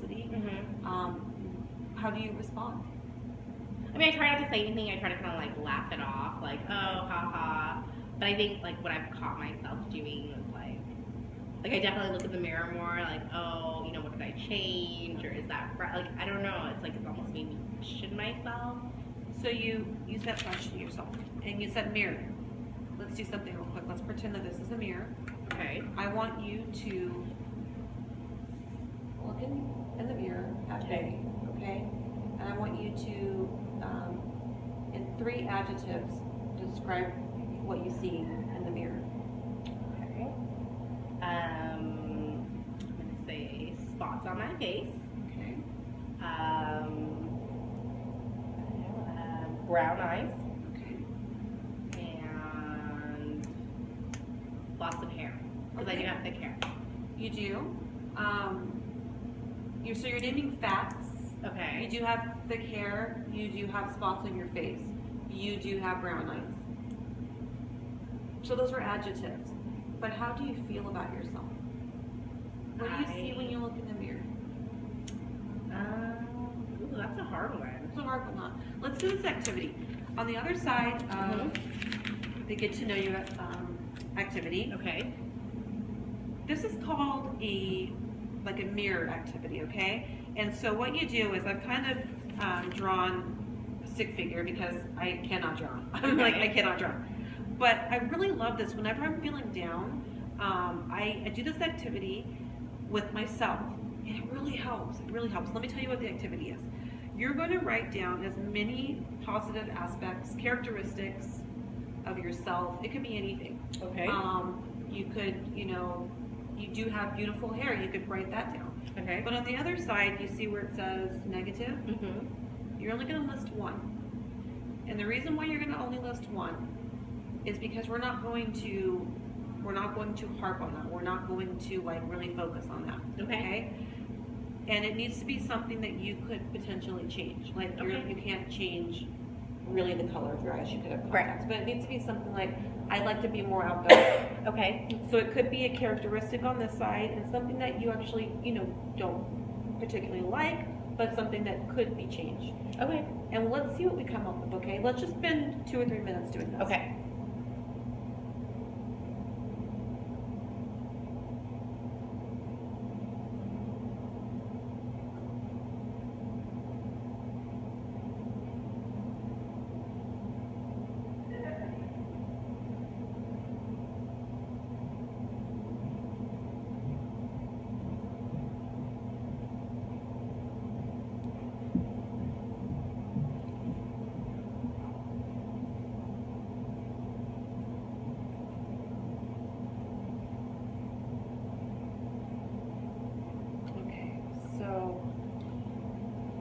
toxicity. Mm-hmm. How do you respond? I mean, I try not to say anything. I try to kind of like laugh it off, like, oh, ha ha. But I think like what I've caught myself doing is like I definitely look in the mirror more, like, oh, you know, what did I change, or is that right? Like, I don't know. It's like it's almost made me question myself. So you said question yourself, and you said mirror. Let's do something real quick. Let's pretend that this is a mirror. Okay. I want you to look in the mirror at me, okay? And I want you to, in 3 adjectives, describe what you see in the mirror. Okay. I'm gonna say spots on my face. Okay. Brown eyes. Okay. And lots of hair, because I do have thick hair. You do. So you're naming facts. Okay. You do have thick hair. You do have spots on your face. You do have brown eyes. So those are adjectives. But how do you feel about yourself? What do you see when you look in the mirror? Ooh, that's a hard one. It's a hard one, huh? Let's do this activity. On the other side of the get to know you activity. Okay. This is called a mirror activity, okay? And so what you do is I've kind of drawn a stick figure because I cannot draw. I'm like, I cannot draw. But I really love this. Whenever I'm feeling down, I do this activity with myself. And it really helps. It really helps. Let me tell you what the activity is. You're going to write down as many positive aspects, characteristics of yourself. It could be anything. Okay. You could, you do have beautiful hair. You could write that down. Okay. But on the other side, you see where it says negative? Mm-hmm. You're only going to list 1. And the reason why you're going to only list 1 is because we're not going to harp on that. We're not going to really focus on that. Okay. And it needs to be something that you could potentially change. Like you can't change really the color of your eyes. You could have contacts, but it needs to be something like, I'd like to be more outgoing. Okay. So it could be a characteristic on this side and something that you actually, don't particularly like, but something that could be changed. Okay. And let's see what we come up with, okay? Let's just spend 2 or 3 minutes doing this. Okay.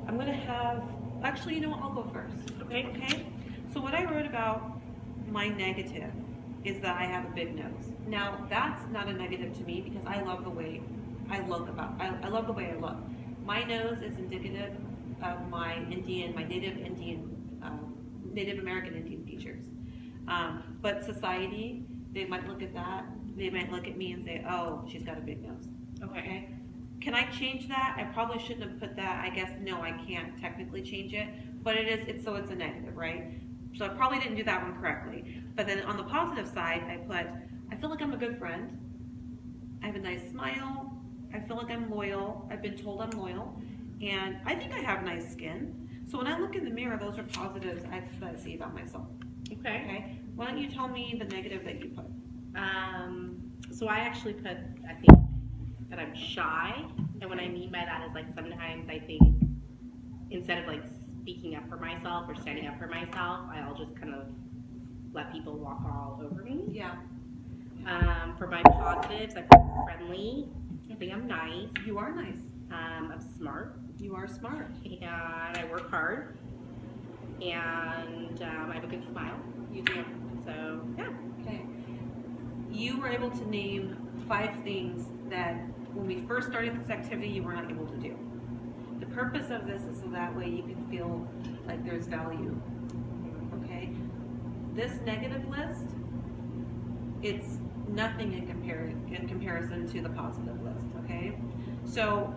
I'm going to have, actually, I'll go first. Okay? So what I wrote about my negative is that I have a big nose. Now, that's not a negative to me because I love the way I look I love the way I look. My nose is indicative of my Native American Indian features. But society, they might look at that, they might look at me and say, oh, she's got a big nose. Okay? Can I change that? I probably shouldn't have put that. I guess, no, I can't technically change it, but it's a negative, right? So I probably didn't do that one correctly. But then on the positive side, I feel like I'm a good friend. I have a nice smile. I feel like I'm loyal. I've been told I'm loyal. And I think I have nice skin. So when I look in the mirror, those are positives I see about myself. Okay? Why don't you tell me the negative that you put? So I actually put, I think, that I'm shy, and what I mean by that is sometimes I think instead of speaking up for myself or standing up for myself, I'll just kind of let people walk all over me. Yeah. For my positives, I put friendly. I think I'm nice. You are nice. I'm smart. You are smart. And I work hard. And I have a good smile. You do. So, yeah. Okay. You were able to name 5 things that when we first started this activity, you were not able to do. The purpose of this is so that way you can feel like there's value. Okay? This negative list, it's nothing in comparison to the positive list. Okay? So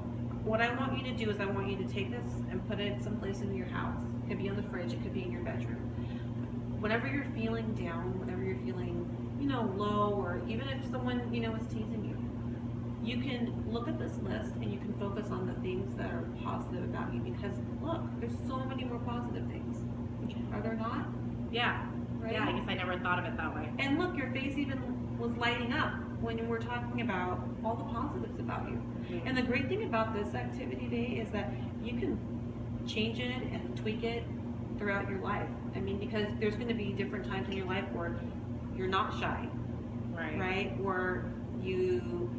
what I want you to do is I want you to take this and put it someplace in your house. It could be on the fridge, it could be in your bedroom. Whenever you're feeling down, whenever you're feeling, low, or even if someone, is teasing you, you can look at this list and you can focus on the things that are positive about you, because look, there's so many more positive things. Are there not? Yeah. Right? Yeah, I guess I never thought of it that way. And look, your face even was lighting up when we're talking about all the positives about you. Mm-hmm. And the great thing about this activity day is that you can change it and tweak it throughout your life. I mean, because there's going to be different times in your life where you're not shy, right? Or you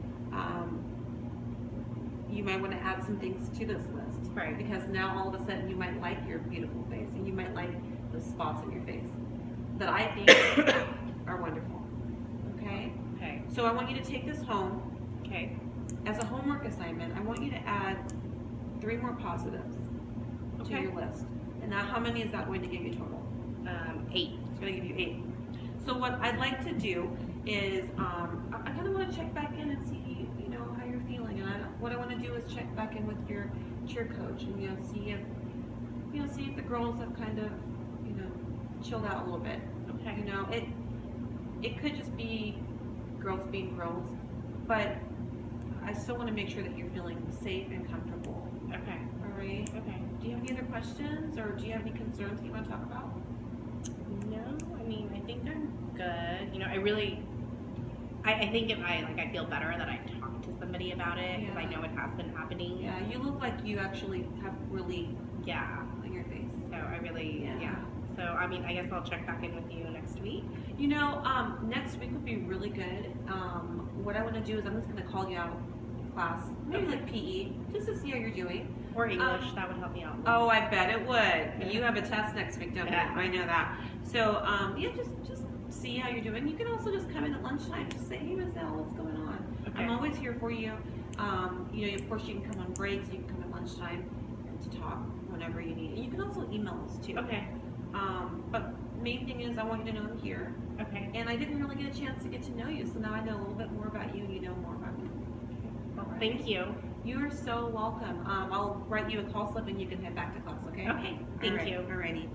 might want to add some things to this list, right? Because now all of a sudden you might like your beautiful face, and you might like those spots in your face that I think are wonderful. Okay. Okay. So I want you to take this home. Okay. As a homework assignment, I want you to add 3 more positives to your list. And now, how many is that going to give you total? 8. It's going to give you 8. So what I'd like to do is, I kind of want to check back in and see, how you're feeling. And what I want to do is check back in with your cheer coach and, see if the girls have kind of, chilled out a little bit. Okay. It could just be girls being girls, but I still want to make sure that you're feeling safe and comfortable. Okay. All right? Okay. Do you have any other questions, or do you have any concerns that you want to talk about? No, I mean, I think I'm good. I think I feel better that I talked to somebody about it, because I know it has been happening. Yeah, you look like you actually have relief. Yeah. On your face. So I really, yeah. So, I mean, I guess I'll check back in with you next week. Next week would be really good. What I want to do is I'm just going to call you out in class, maybe like PE, just to see how you're doing. Or English, that would help me out. Oh, I bet it would. You have a test next week, don't you? Yeah. I know that. So, just see how you're doing. You can also just come in at lunchtime. Just say, hey, Miss Elle, what's going on? Okay. I'm always here for you. Of course, you can come on breaks. You can come at lunchtime to talk whenever you need. And you can also email us, too. Okay. But main thing is I want you to know I'm here. Okay. And I didn't really get a chance to get to know you, so now I know a little bit more about you and you know more about me. Well, thank you. You are so welcome. I'll write you a call slip and you can head back to class, okay? Okay. Thank you. Alrighty.